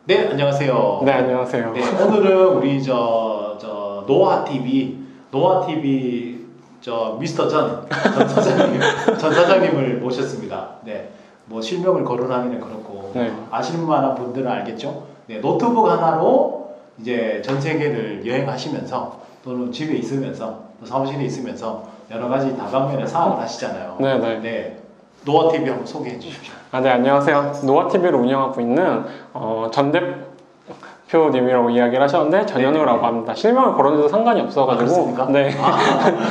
네, 안녕하세요. 네, 안녕하세요. 네, 오늘은 우리 노아TV 미스터 전 사장님을 모셨습니다. 네, 뭐 실명을 거론하기는 그렇고 네. 아시는 만한 분들은 알겠죠. 네, 노트북 하나로 이제 전 세계를 여행하시면서 또는 집에 있으면서 또 사무실에 있으면서 여러 가지 다방면의 사업을 하시잖아요. 네네. 네, 노아TV 한번 소개해 주십시오. 네, 안녕하세요. 노아TV를 운영하고 있는 전 대표님이라고 이야기를 하셨는데 전현우라고 합니다. 실명을 걸어도 상관이 없어가지고. 네.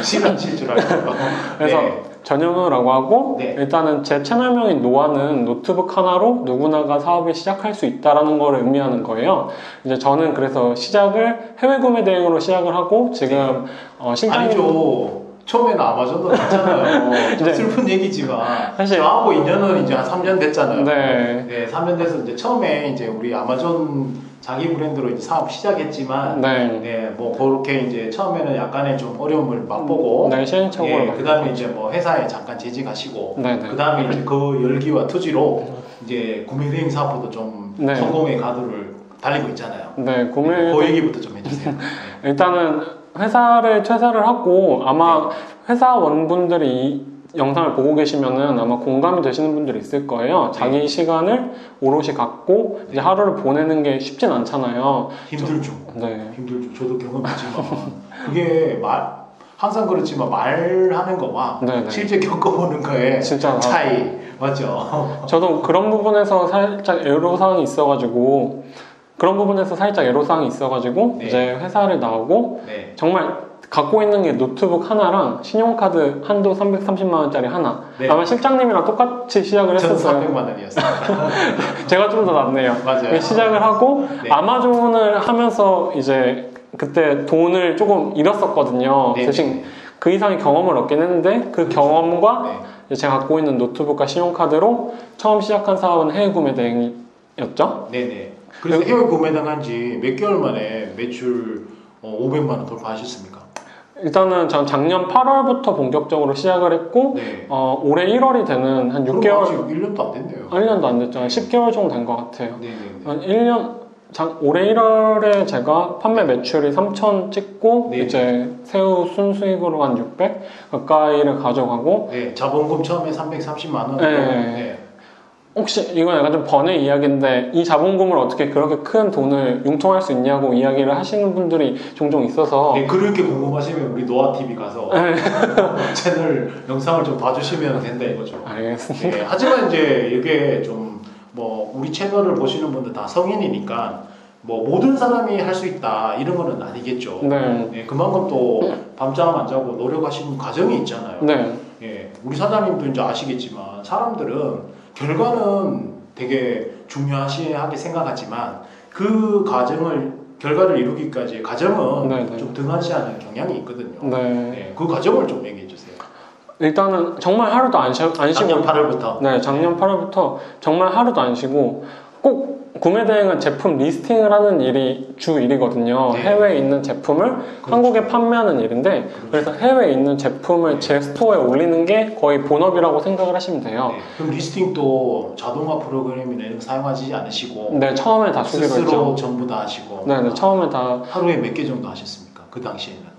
실명실 줄 알고. 그래서 네. 전현우라고 하고 네. 일단은 제 채널명인 노아는 노트북 하나로 누구나가 사업을 시작할 수 있다라는 걸 의미하는 거예요. 이제 저는 그래서 시작을 해외 구매 대행으로 시작을 하고 지금 실장님 아니죠. 처음에는 아마존도 갔잖아요. 좀 네. 슬픈 얘기지만 사실 저하고 인연은 이제 한 3년 됐잖아요. 네. 네, 3년 돼서 이제 처음에 이제 우리 아마존 자기 브랜드로 이제 사업 시작했지만 네. 뭐 그렇게 이제 처음에는 약간의 좀 어려움을 맛보고 네, 시행착오를 그다음에 이제 뭐 회사에 잠깐 재직하시고 네네. 그다음에 이제 그 열기와 투지로 이제 구매 대행 사업도 좀 네. 성공의 가도를 달리고 있잖아요. 네, 구매 그 얘기부터 좀 해주세요. 네. 일단은 회사를 퇴사를 하고 아마 회사원분들이 이 영상을 보고 계시면은 아마 공감이 되시는 분들이 있을 거예요. 자기 시간을 오롯이 갖고 이제 하루를 보내는 게 쉽진 않잖아요. 힘들죠. 네. 힘들죠. 저도 경험했지만 그게 항상 그렇지만 말하는 거와 네네. 실제 겪어보는 거에 진짜 차이 맞죠? 저도 그런 부분에서 살짝 애로사항이 있어가지고 네. 이제 회사를 나오고 네. 정말 갖고 있는 게 노트북 하나랑 신용카드 한도 330만 원짜리 하나. 네. 아마 실장님이랑 똑같이 시작을 전 했었어요. 300만 원이었어요. 제가 좀 더 낫네요. 맞아요. 시작을 하고 네. 아마존을 하면서 이제 그때 돈을 조금 잃었었거든요. 네. 대신 그 이상의 경험을 얻긴 했는데 그 경험과 네. 이제 제가 갖고 있는 노트북과 신용카드로 처음 시작한 사업은 해외 구매 대행이었죠. 네네. 그래서 해외 구매 당한 지 몇 개월 만에 매출 500만 원 돌파하셨습니까? 일단은 전 작년 8월부터 본격적으로 시작을 했고 네. 올해 1월이 되는 한 그럼 6개월 아직 1년도 안 됐네요. 1년도 안 됐죠. 한 10개월 정도 된 것 같아요. 네네. 한 1년 올해 1월에 제가 판매 매출이 3,000 찍고 네. 이제 새우 순수익으로 한 600 가까이를 가져가고 네. 자본금 처음에 330만 원. 네. 혹시 이건 약간 좀 번외 이야기인데 이 자본금을 어떻게 그렇게 큰 돈을 융통할 수 있냐고 이야기를 하시는 분들이 종종 있어서 네, 그렇게 궁금하시면 우리 노아TV 가서 채널 영상을 좀 봐주시면 된다 이거죠. 알겠습니다. 네, 하지만 이제 이게 좀 뭐 우리 채널을 보시는 분들 다 성인이니까 뭐 모든 사람이 할 수 있다 이런 거는 아니겠죠. 네. 네, 그만큼 또 밤잠 안 자고 노력하시는 과정이 있잖아요. 네. 예, 우리 사장님도 이제 아시겠지만 사람들은 결과는 되게 중요하게 생각하지만 그 결과를 이루기까지의 과정은 네네. 좀 등한시하는 경향이 있거든요. 네. 그 과정을 좀 얘기해 주세요. 일단은 정말 하루도 안 쉬고 작년 8월부터. 네, 작년 8월부터 정말 하루도 안 쉬고 꼭 구매 대행은 제품 리스팅을 하는 일이 주 일이거든요. 네. 해외에 있는 제품을 한국에 판매하는 일인데 그래서 해외에 있는 제품을 제 스토어에 올리는 게 거의 본업이라고 생각을 하시면 돼요. 네. 그럼 리스팅도 자동화 프로그램이나 이런 거 사용하지 않으시고 네, 처음에 다 쓰기로 스스로 했죠. 전부 다 하시고 네, 처음에 다 하루에 몇 개 정도 하셨습니까? 그 당시에는.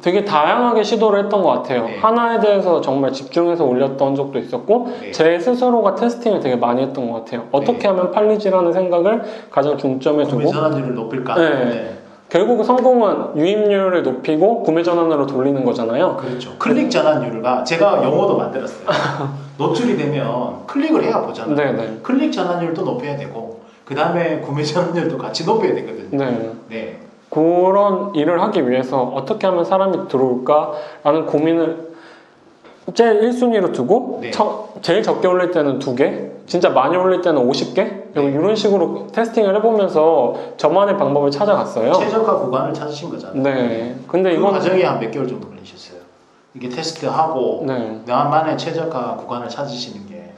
되게 다양하게 시도를 했던 것 같아요. 네. 하나에 대해서 정말 집중해서 올렸던 적도 있었고 네. 제 스스로가 테스팅을 되게 많이 했던 것 같아요. 어떻게 네. 하면 팔리지라는 생각을 가장 중점에 구매 두고 전환율을 높일까? 네. 결국 성공은 유입률을 높이고 구매 전환으로 돌리는 거잖아요. 그렇죠. 클릭 전환율가 제가 영어도 만들었어요. 노출이 되면 클릭을 해야 보잖아요. 네네. 클릭 전환율도 높여야 되고 그 다음에 구매 전환율도 같이 높여야 되거든요. 네. 네. 그런 일을 하기 위해서 어떻게 하면 사람이 들어올까라는 고민을 제일 1순위로 두고 네. 제일 적게 올릴 때는 2개, 진짜 많이 올릴 때는 50개 이런 식으로 테스팅을 해보면서 저만의 방법을 찾아갔어요. 최저가 구간을 찾으신 거잖아요. 네. 근데 그 이건 과정이 한 몇 개월 정도 걸리셨어요? 이게 테스트하고 네. 나만의 최저가 구간을 찾으시는 게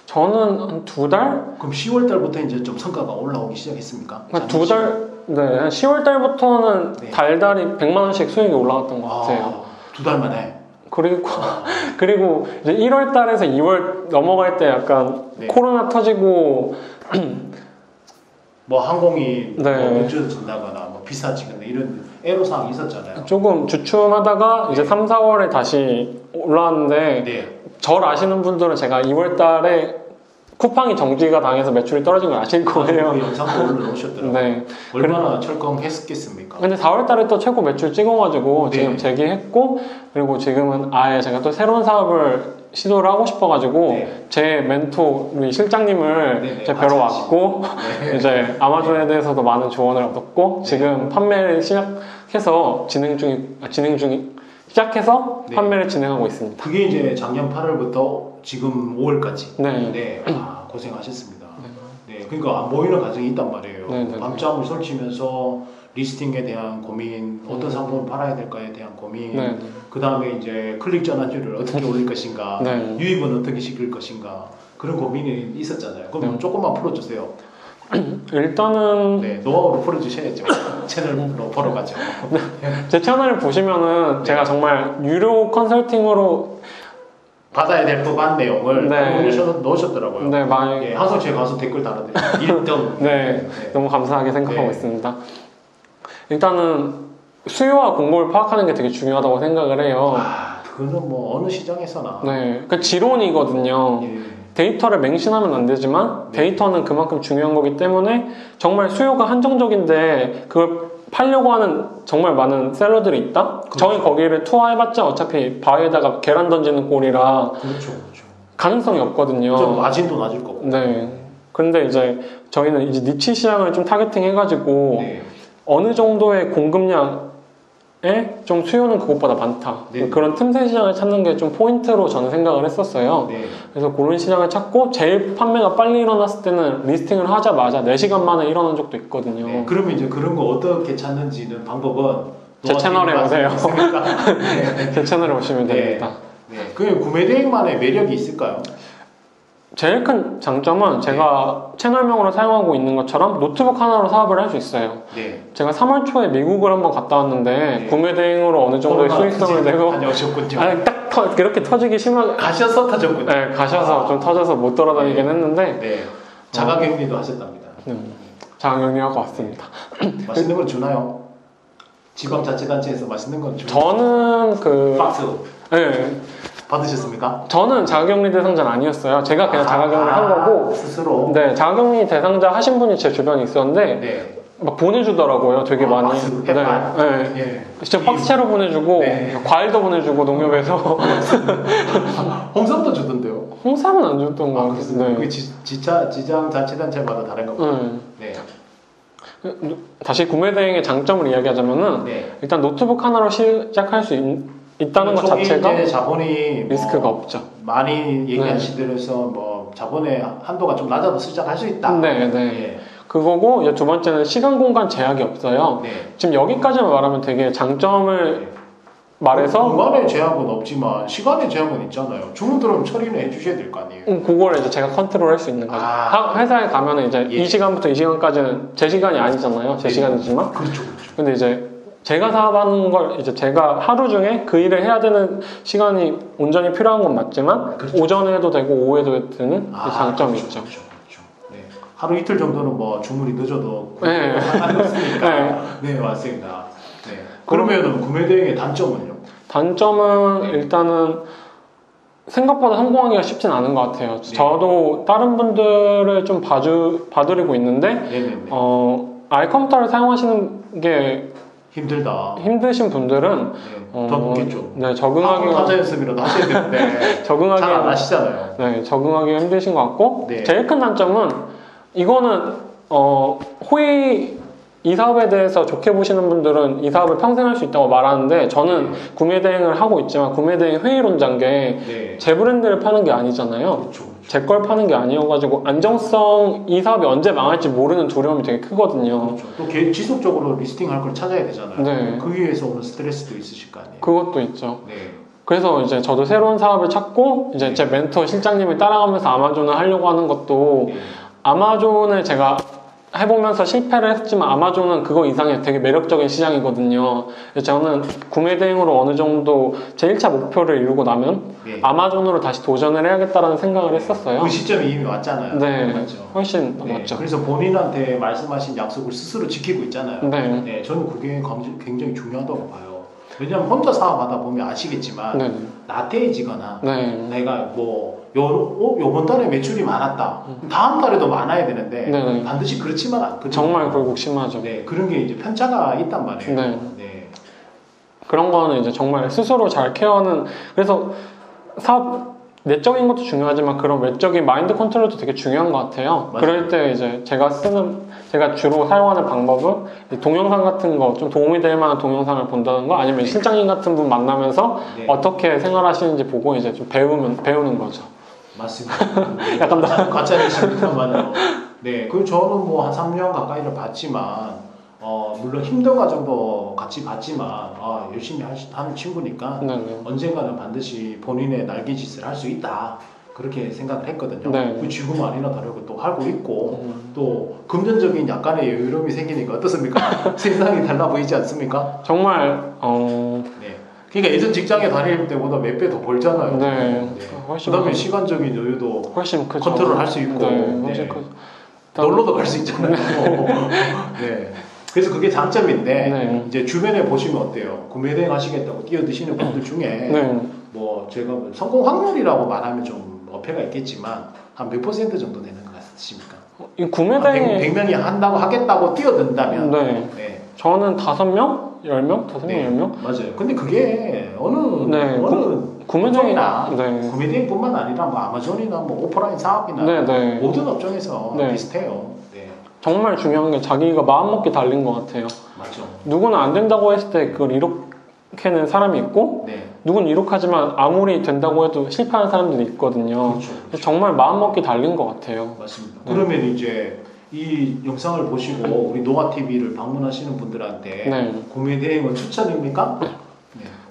저는 한 2달? 그럼 10월 달부터 이제 좀 성과가 올라오기 시작했습니까? 한 2달? 네. 한 10월 달부터는 네. 달달이 100만 원씩 수익이 올라갔던 것 같아요. 2달 만에. 그리고 이제 1월 달에서 2월 넘어갈 때 약간 네. 코로나 터지고 뭐 항공이 네. 뭐 늦어진다거나 뭐 비싸지거나 이런 애로사항이 있었잖아요. 조금 주춤하다가 이제 3, 4월에 다시 올라왔는데 네. 절 아시는 분들은 제가 2월 달에 쿠팡이 정지가 당해서 매출이 떨어진 걸 아실 거예요. 그 영상도 올려놓으셨더라고요. 네. 얼마나 철컹했겠습니까? 근데 4월 달에 또 최고 매출 찍어가지고 지금 네. 재기했고, 그리고 지금은 아예 제가 또 새로운 사업을 시도를 하고 싶어가지고 네. 제 멘토 우리 실장님을 네, 네. 제가 뵈러 같이 왔고 네. 이제 아마존에 대해서도 많은 조언을 얻었고 지금 판매를 시작해서 시작해서 네. 판매를 진행하고 있습니다. 그게 이제 작년 8월부터 지금 5월까지. 네. 네. 아, 고생하셨습니다. 네. 그러니까 안 보이는 과정이 있단 말이에요. 네, 네, 네. 밤잠을 설치면서 리스팅에 대한 고민, 어떤 상품을 팔아야 될까에 대한 고민, 네. 그 다음에 이제 클릭 전환율을 어떻게 올릴 것인가, 네. 유입은 어떻게 시킬 것인가, 그런 고민이 있었잖아요. 그럼 네. 조금만 풀어주세요. 일단은 네, 노하우로 풀어주셔야죠. 채널로 벌어가죠. 제 채널을 보시면은 제가 정말 유료 컨설팅으로 받아야 될 법한 내용을 네. 넣으셨더라고요. 네, 많이 예, 항상 제가 가서 댓글 달아드려요. 1등. 네, 너무 감사하게 생각하고 네. 있습니다. 일단은 수요와 공급을 파악하는 게 되게 중요하다고 생각을 해요. 아, 그거는 뭐 어느 시장에서나. 네, 그 지론이거든요. 예. 데이터를 맹신하면 안 되지만 네. 데이터는 그만큼 중요한 거기 때문에 정말 수요가 한정적인데 그걸 팔려고 하는 정말 많은 셀러들이 있다? 그렇죠. 저희 거기를 투하해봤자 어차피 바위에다가 계란 던지는 꼴이라 그렇죠, 그렇죠. 가능성이 없거든요. 좀 마진도 낮을 거고. 네. 근데 이제 저희는 이제 니치 시장을 좀 타겟팅 해가지고 네. 어느 정도의 공급량에 좀 수요는 그것보다 많다. 네. 그런 틈새 시장을 찾는 게 좀 포인트로 저는 생각을 했었어요. 네. 그래서 그런 시장을 찾고 제일 판매가 빨리 일어났을 때는 리스팅을 하자마자 4시간 만에 일어난 적도 있거든요. 네. 그러면 이제 그런 거 어떻게 찾는지는 방법은 제 채널에 오세요. 네. 제 채널에 오시면 네. 됩니다. 네. 그 구매 대행만의 매력이 있을까요? 제일 큰 장점은 제가 채널명으로 사용하고 있는 것처럼 노트북 하나로 사업을 할 수 있어요. 네. 제가 3월 초에 미국을 한번 갔다 왔는데 네. 구매 대행으로 어느 정도의 수익성을 내고 다녀오셨군요. 아니 딱 그렇게 터지기 심하게 가셔서 터졌군요. 네, 가셔서 좀 터져서 못 돌아다니긴 네. 했는데 네. 자가격리도 하셨답니다. 자가격리하고 왔습니다. 맛있는 건 주나요? 지방자치단체에서 맛있는 건 주나요? 저는 그 박스 네, 받으셨습니까? 저는 자가격리 대상자는 아니었어요. 제가 그냥 자가격리 한 거고 스스로. 네, 자가격리 대상자 하신 분이 제 주변에 있었는데 네. 막 보내주더라고요. 되게 많이. 박스, 네, 햇반. 네. 예. 진짜 박스채로 보내주고 네. 과일도 보내주고 농협에서 홍삼도 주던데요. 홍삼은 안 줬던 거 그렇습니다. 같아요. 그게 지방자치단체마다 다른 겁니다. 네. 다시 구매 대행의 장점을 이야기하자면은 네. 일단 노트북 하나로 시작할 수 있다는 것 초기 자체가 이제 자본이 리스크가 없죠. 많이 얘기하시더라서 뭐 자본의 한도가 좀 낮아도 시작할 수 있다. 네, 네. 예. 그거고 이제 두 번째는 시간 공간 제약이 없어요. 네. 지금 여기까지만 말하면 되게 장점을 말해서 공간의 제약은 없지만 시간의 제약은 있잖아요. 주문 들어오면 처리는 해주셔야 될 거 아니에요. 그걸 이제 제가 컨트롤할 수 있는 거죠. 회사에 가면은 이제 예. 이 시간부터 이 시간까지는 제 시간이 아니잖아요. 제 예. 시간이지만. 그렇죠, 그렇죠. 근데 이제 제가 사업하는 걸 이제 제가 하루 중에 그 일을 해야 되는 시간이 온전히 필요한 건 맞지만 그렇죠. 오전에 해도 되고 오후에도 해도 되는 그 장점이 그렇죠, 있죠. 그렇죠, 그렇죠. 네. 하루 이틀 정도는 뭐 주문이 늦어도 네. 상관이 없으니까. 네. 네, 맞습니다. 네. 그러면은 구매 대행의 단점은요? 단점은 일단은 생각보다 성공하기가 쉽진 않은 것 같아요. 네. 저도 다른 분들을 좀 봐드리고 있는데 네네네. 아이컴퓨터를 사용하시는 게 힘들다. 힘드신 분들은 네. 더 묻겠죠. 네, 한국 적응하기가 타자 연습이라도 하셔야 되는데 적응하기 잘 안 하시잖아요. 네, 적응하기가 힘드신 것 같고 네. 제일 큰 단점은 이거는 이 사업에 대해서 좋게 보시는 분들은 이 사업을 평생 할 수 있다고 말하는데 저는 구매 대행을 하고 있지만 구매 대행 회의론자인 게 제 네. 브랜드를 파는 게 아니잖아요. 그렇죠. 제 걸 파는 게 아니어가지고 안정성 이 사업이 언제 망할지 모르는 두려움이 되게 크거든요. 그렇죠. 또 지속적으로 리스팅할 걸 찾아야 되잖아요. 네. 그 위해서 오는 스트레스도 있으실 거 아니에요. 그것도 있죠. 네. 그래서 이제 저도 새로운 사업을 찾고 이제 제 멘토 실장님이 따라가면서 아마존을 하려고 하는 것도 네. 아마존을 제가 해보면서 실패를 했지만 아마존은 그거 이상의 되게 매력적인 시장이거든요. 그래서 저는 구매 대행으로 어느 정도 제 1차 목표를 이루고 나면 네. 아마존으로 다시 도전을 해야겠다라는 생각을 했었어요. 그 시점이 이미 왔잖아요. 네, 맞죠? 훨씬 네. 맞죠. 그래서 본인한테 말씀하신 약속을 스스로 지키고 있잖아요. 네. 네, 저는 그게 굉장히 중요하다고 봐요. 왜냐하면 혼자 사업하다 보면 아시겠지만 네. 나태해지거나 네. 내가 뭐 요번 달에 매출이 많았다. 다음 달에도 많아야 되는데 네. 반드시 그렇지만 않거든요. 정말 굴곡 심하죠. 네, 그런 게 이제 편차가 있단 말이에요. 네. 네. 그런 거는 이제 정말 스스로 잘 케어하는, 그래서 사업 내적인 것도 중요하지만 그런 외적인 마인드 컨트롤도 되게 중요한 것 같아요. 맞아요. 그럴 때 이제 제가 주로 사용하는 방법은 동영상 같은 거 좀 도움이 될 만한 동영상을 본다는 거, 아니면 실장님 같은 분 만나면서 네. 어떻게 생활하시는지 보고 이제 좀 배우는 거죠. 맞습니다. 약간 가짜니시니까만요. 네, 그 저는 뭐 한 3년 가까이를 봤지만 물론 힘든 과정도 같이 봤지만 열심히 하는 친구니까 네네. 언젠가는 반드시 본인의 날개짓을 할 수 있다. 그렇게 생각을 했거든요. 네. 그 지금 아니나 다르고 또 하고 있고 또 금전적인 약간의 여유로움이 생기니까 어떻습니까? 세상이 달라 보이지 않습니까? 정말 네. 그러니까 예전 직장에 다닐 때보다 몇 배 더 벌잖아요. 네. 훨씬 그다음에 시간적인 여유도 훨씬 크죠. 컨트롤 할 수 있고 네, 훨씬 네. 크죠. 놀러도 갈 수 있잖아요. 네. 그래서 그게 장점인데 네. 이제 주변에 보시면 어때요? 구매 대행 하시겠다고 뛰어드시는 분들 중에 네. 뭐 제가 뭐 성공 확률이라고 말하면 좀 어폐가 있겠지만 한 몇 % 정도 되는 것 같으십니까? 이 구매 대행에 100명이 하겠다고 뛰어든다면 네. 네. 저는 5명? 10명? 5명, 네. 10명? 맞아요. 근데 그게 어느 네. 구매 업종이나 네. 구매 대행뿐만 아니라 뭐 아마존이나 뭐 오프라인 사업이나 네, 네. 모든 업종에서 네. 비슷해요. 네. 정말 중요한 게 자기가 마음먹기 달린 것 같아요. 맞죠. 누구는 안 된다고 했을 때 그걸 이룩해낸 사람이 있고, 네. 누구는 이룩하지만 아무리 된다고 해도 실패하는 사람들이 있거든요. 그렇죠. 그래서 정말 마음먹기 달린 것 같아요. 맞습니다. 네. 그러면 이제 이 영상을 보시고 우리 노아TV를 방문하시는 분들한테 네. 구매 대행은 추천입니까? 네.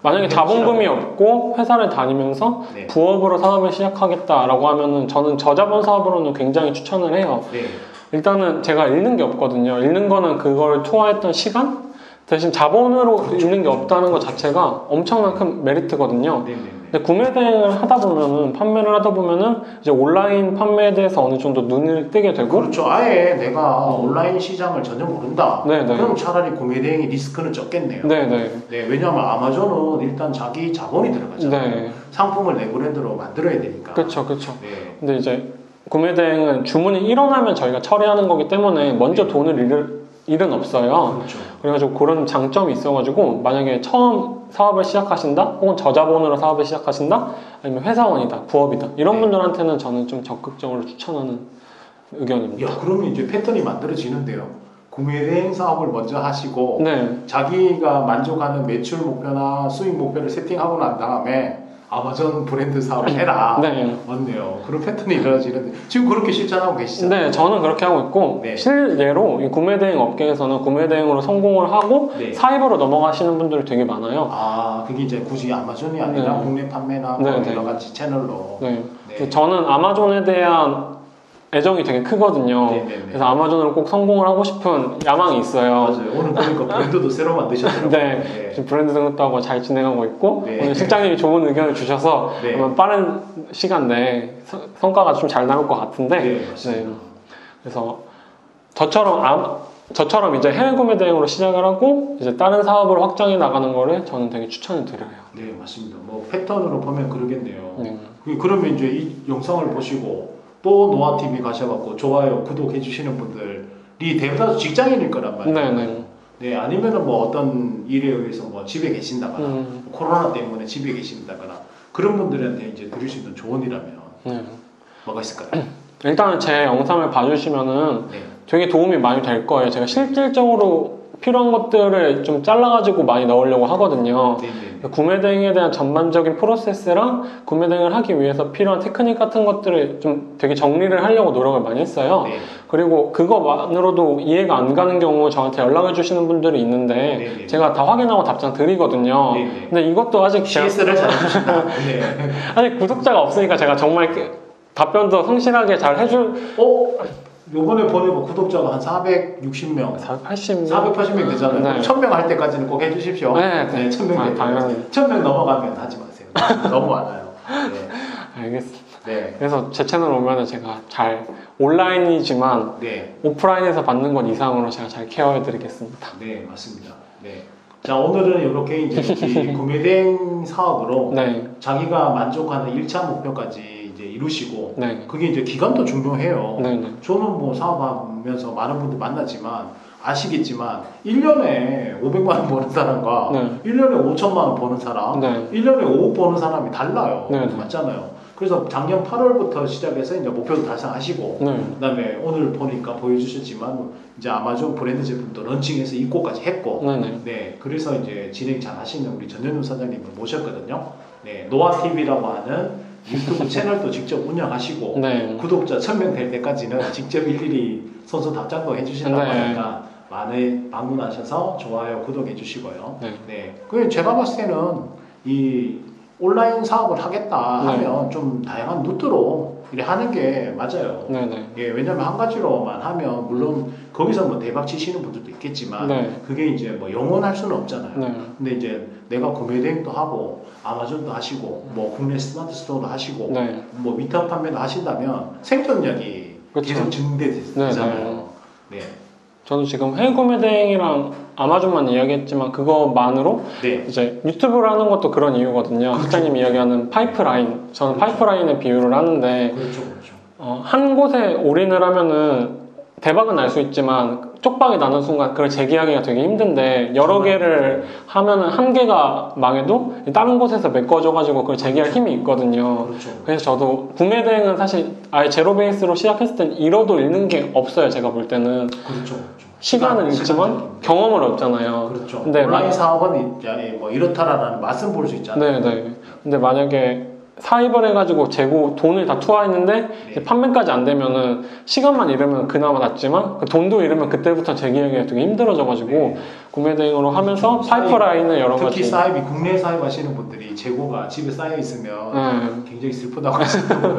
만약에 자본금이 없고 회사를 다니면서 네. 부업으로 사업을 시작하겠다라고 하면은 저는 저자본 사업으로는 굉장히 추천을 해요. 네. 일단은 제가 잃는 게 없거든요. 잃는 거는 그걸 투하했던 시간? 대신 자본으로 잃는 게 없다는 것 자체가 엄청난 큰 메리트거든요. 네. 네. 근데 구매 대행을 하다 보면은, 판매를 하다 보면은 이제 온라인 판매에 대해서 어느 정도 눈을 뜨게 되고, 그렇죠. 아예 내가 온라인 시장을 전혀 모른다. 네, 네. 그럼 차라리 구매 대행이 리스크는 적겠네요. 네네. 네, 왜냐하면 아마존은 일단 자기 자본이 들어가잖아요. 네. 상품을 내 브랜드로 만들어야 되니까. 그쵸. 네. 근데 이제 구매 대행은 주문이 일어나면 저희가 처리하는 거기 때문에 먼저 네. 돈을 잃을 일은 없어요. 그렇죠. 그래가지고 그런 장점이 있어가지고 만약에 처음 사업을 시작하신다, 혹은 저자본으로 사업을 시작하신다, 아니면 회사원이다, 부업이다, 이런 네. 분들한테는 저는 좀 적극적으로 추천하는 의견입니다. 야, 그러면 이제 패턴이 만들어지는데요. 구매 대행 사업을 먼저 하시고 네, 자기가 만족하는 매출 목표나 수익 목표를 세팅하고 난 다음에 아마존 브랜드 사업을 해라. 네, 맞네요. 그런 패턴이 일어나지는데 지금 그렇게 실천하고 계시잖아요. 네, 저는 그렇게 하고 있고 네. 실례로 이 구매 대행 업계에서는 구매 대행으로 성공을 하고 네. 사입으로 넘어가시는 분들이 되게 많아요. 아, 그게 이제 굳이 아마존이 아니라 네. 국내 판매나 네, 뭐 네. 여러 가지 채널로. 네. 네. 저는 아마존에 대한 애정이 되게 크거든요. 네, 네, 네. 그래서 아마존으로 꼭 성공을 하고 싶은 야망이 있어요. 맞아요. 오늘 보니까 브랜드도 새로 만드셨더라고요. 네, 지금 브랜드 등록도 하고 잘 진행하고 있고, 네. 오늘 실장님이 좋은 의견을 주셔서 네. 아마 빠른 시간 내에 성과가 좀 잘 나올 것 같은데, 네, 맞습니다. 그래서 저처럼 이제 해외 구매 대행으로 시작을 하고 이제 다른 사업을 확장해 나가는 거를 저는 되게 추천을 드려요. 네, 맞습니다. 뭐 패턴으로 보면 그러겠네요. 네. 그러면 이제 이 영상을 보시고 또 노아TV 가셔갖고 좋아요, 구독해 주시는 분들이 대부분 직장인일 거란 말이에요. 네, 네. 네, 아니면은 뭐 어떤 일에 의해서 뭐 집에 계신다거나 코로나 때문에 집에 계신다거나 그런 분들한테 이제 드릴 수 있는 조언이라면 네. 뭐가 있을까요? 일단은 제 영상을 봐주시면은 네. 되게 도움이 많이 될 거예요. 제가 실질적으로 필요한 것들을 좀 잘라가지고 많이 넣으려고 하거든요. 네, 네. 구매 대행에 대한 전반적인 프로세스랑 구매 대행을 하기 위해서 필요한 테크닉 같은 것들을 좀 되게 정리를 하려고 노력을 많이 했어요. 네. 그리고 그거만으로도 이해가 안 가는 경우 저한테 연락을 주시는 분들이 있는데 네, 네. 제가 다 확인하고 답장 드리거든요. 네, 네. 근데 이것도 아직 CS를 잘 해주신다. 네. 아직 구독자가 없으니까 제가 정말 답변도 성실하게 잘 해줄 요번에 보내고 구독자가 한 460명, 480명? 480명 되잖아요. 네. 1000명 할 때까지는 꼭 해주십시오. 네, 1000명 당연히. 1000명 넘어가면 하지 마세요. 너무 많아요. 네. 알겠습니다. 네. 그래서 제 채널 오면은 제가 잘 온라인이지만 네. 오프라인에서 받는 것 이상으로 제가 잘 케어해드리겠습니다. 네, 맞습니다. 네. 자, 오늘은 이렇게 이제 이 구매대행 사업으로 네, 자기가 만족하는 1차 목표까지 이제 이루시고 네, 그게 이제 기간도 중요해요. 네, 네, 저는 뭐 사업하면서 많은 분들 만나지만 아시겠지만 1년에 500만 원 버는 사람과 네. 1년에 5천만 원 버는 사람, 네. 1년에 5억 버는 사람이 달라요. 네. 맞잖아요. 그래서 작년 8월부터 시작해서 이제 목표도 달성하시고 네. 그다음에 오늘 보니까 보여주셨지만 이제 아마존 브랜드 제품도 런칭해서 입고까지 했고 네. 네, 그래서 이제 진행 잘 하시는 우리 전현우 사장님을 모셨거든요. 네, 노아TV라고 하는 유튜브 채널도 직접 운영하시고 네. 구독자 1000명 될 때까지는 직접 일일이 선수 답장도 해주신다고 네. 하니까 많이 방문하셔서 좋아요, 구독해 주시고요. 네. 네, 그 제가 봤을 때는 이 온라인 사업을 하겠다 네. 하면 좀 다양한 루트로 이렇게 하는 게 맞아요. 네. 네. 예, 왜냐면 한 가지로만 하면 물론 거기서 뭐 대박 치시는 분들도 있겠지만 네. 그게 이제 뭐 영원할 수는 없잖아요. 네. 근데 이제 내가 구매 대행도 하고 아마존도 하시고 뭐 국내 스마트 스토어도 하시고 네. 뭐 위탁 판매도 하신다면 생존력이 그쵸. 계속 증대되잖아요. 네. 저도 지금 해외구매 대행이랑 아마존만 이야기했지만 그거만으로 네. 이제 유튜브를 하는 것도 그런 이유거든요. 그렇죠. 사장님 이야기하는 파이프라인. 저는 그렇죠. 파이프라인에 비유를 하는데 그렇죠, 그렇죠. 한 곳에 올인을 하면은 대박은 날 수 있지만 쪽박이 나는 순간 그걸 재기하기가 되게 힘든데 여러 개를 하면은 한 개가 망해도 다른 곳에서 메꿔져가지고 그걸 재기할 힘이 있거든요. 그렇죠. 그래서 저도 구매 대행은 사실 아예 제로 베이스로 시작했을 땐 잃어도 잃는 게 없어요. 제가 볼 때는 그렇죠. 그렇죠. 시간은 잃지만 경험을 얻잖아요. 그렇죠. 근데 온라인 사업은 이제 뭐 이렇다라는 맛은 볼 수 있잖아요. 네네. 근데 만약에 사입을 해가지고 재고 돈을 다 투하했는데 이제 판매까지 안 되면은 시간만 잃으면 그나마 낫지만 그 돈도 잃으면 그때부터 재기하기가 되게 힘들어져가지고 네. 구매 대행으로 하면서 파이프라인을 여러 특히 가지 사입이 국내 사입 하시는 분들이 재고가 집에 쌓여 있으면 네. 굉장히 슬프다고 하시더라고요.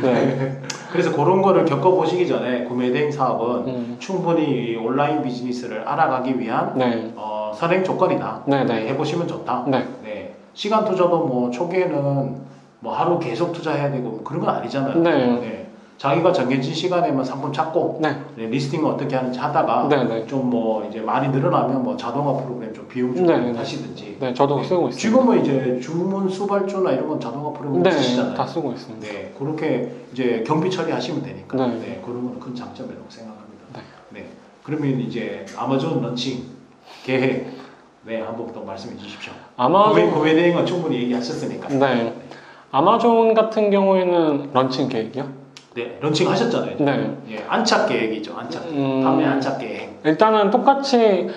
네. 그래서 그런 거를 겪어보시기 전에 구매 대행 사업은 음. 충분히 이 온라인 비즈니스를 알아가기 위한 네. 선행 조건이다. 네, 네. 해보시면 좋다. 네. 네. 시간 투자도 뭐 초기에는 뭐 하루 계속 투자해야 되고 뭐 그런 건 아니잖아요. 네. 자기가 정해진 시간에만 상품 찾고 네. 리스팅을 어떻게 하는지 하다가 네. 네. 좀 뭐 이제 많이 늘어나면 뭐 자동화 프로그램 좀 비용 좀 네. 하시든지. 네. 저도 쓰고 있습니다. 지금은 이제 주문 수발주나 이런 건 자동화 프로그램 네. 쓰시잖아요. 다 쓰고 있습니다. 네, 그렇게 이제 경비 처리하시면 되니까. 네. 네, 그런 건 큰 장점이라고 생각합니다. 네. 네. 그러면 이제 아마존 런칭 계획 한번 더 말씀해 주십시오. 아마존 구매 대행은 충분히 얘기하셨으니까. 네. 아마존 같은 경우에는 런칭 계획이요? 네, 런칭 하셨잖아요. 네. 예, 안착 계획이죠. 안착. 판매 안착 계획. 일단은 똑같이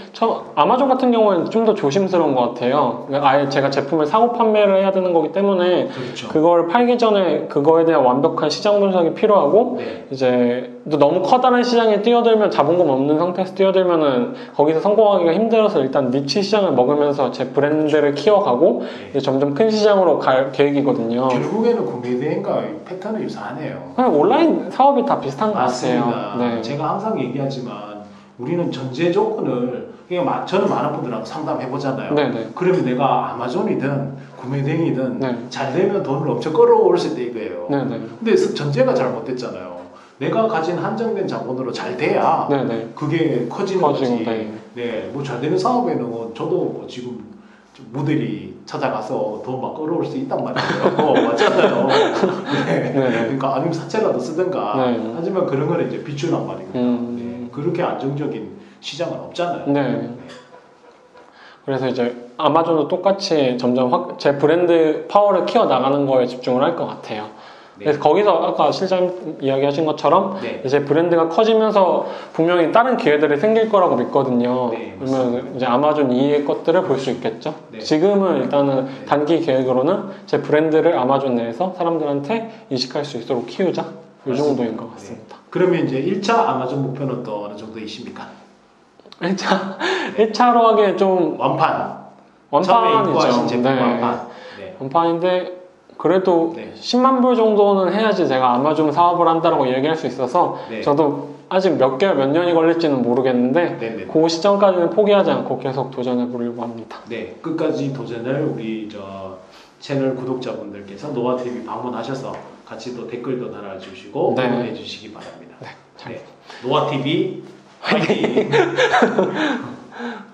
아마존 같은 경우에는 좀 더 조심스러운 것 같아요. 그러니까 아예 제가 제품을 사고 판매를 해야 되는 거기 때문에 그렇죠. 그걸 팔기 전에 그거에 대한 완벽한 시장 분석이 필요하고 네. 이제 또 너무 커다란 시장에 뛰어들면 자본금 없는 상태에서 뛰어들면은 거기서 성공하기가 힘들어서 일단 니치 시장을 먹으면서 제 브랜드를 키워가고 네. 이제 점점 큰 시장으로 갈 계획이거든요. 결국에는 구매 대행과 패턴은 유사하네요. 그냥 온라인 사업이 다 비슷한 것 맞습니다. 같아요. 네. 제가 항상 얘기하지만 우리는 전제 조건을 그냥 저는 많은 분들하고 상담해 보잖아요. 네네. 그러면 내가 아마존이든 구매 대행이든 네. 잘 되면 돈을 엄청 끌어올 수 있다 이거예요. 네네. 근데 전제가 잘못됐잖아요. 내가 가진 한정된 자본으로 잘 돼야 네네. 그게 커지는 커지고, 거지. 네. 네, 뭐 잘 되는 사업에는 저도 뭐 지금 모델이 찾아가서 돈 막 끌어올 수 있단 말이에요. 맞잖아요. 네. 그러니까 아니면 사채라도 쓰든가. 네. 하지만 그런 거는 이제 비추란 말이거든요. 네. 그렇게 안정적인 시장은 없잖아요. 네. 그래서 이제 아마존도 똑같이 점점 제 브랜드 파워를 키워 나가는 거에 집중을 할 것 같아요. 네. 그래서 거기서 아까 실장님 이야기하신 것처럼 네. 이제 브랜드가 커지면서 분명히 다른 기회들이 생길 거라고 믿거든요. 네, 그러면 이제 아마존 이외의 것들을 볼 수 있겠죠. 네. 지금은 일단은 네. 단기 계획으로는 제 브랜드를 아마존 내에서 사람들한테 인식할 수 있도록 키우자. 이 정도인 것 같습니다. 네. 그러면 이제 1차 아마존 목표는 또 어느 정도이십니까? 1차로 하기에 좀 완판. 처음에 입고하신 완판이죠. 제품 네. 완판. 네. 완판인데 그래도 네. 10만 불 정도는 해야지 제가 아마존 사업을 한다고 얘기할 수 있어서 네. 저도 아직 몇 개월 몇 년이 걸릴지는 모르겠는데 네네. 그 시점까지는 포기하지 않고 계속 도전해 보려고 합니다. 네, 끝까지 도전을 우리 채널 구독자분들께서 노아TV 방문하셔서 같이 또 댓글도 달아주시고 네. 응원해 주시기 바랍니다. 네. 네. 노아TV 화이팅!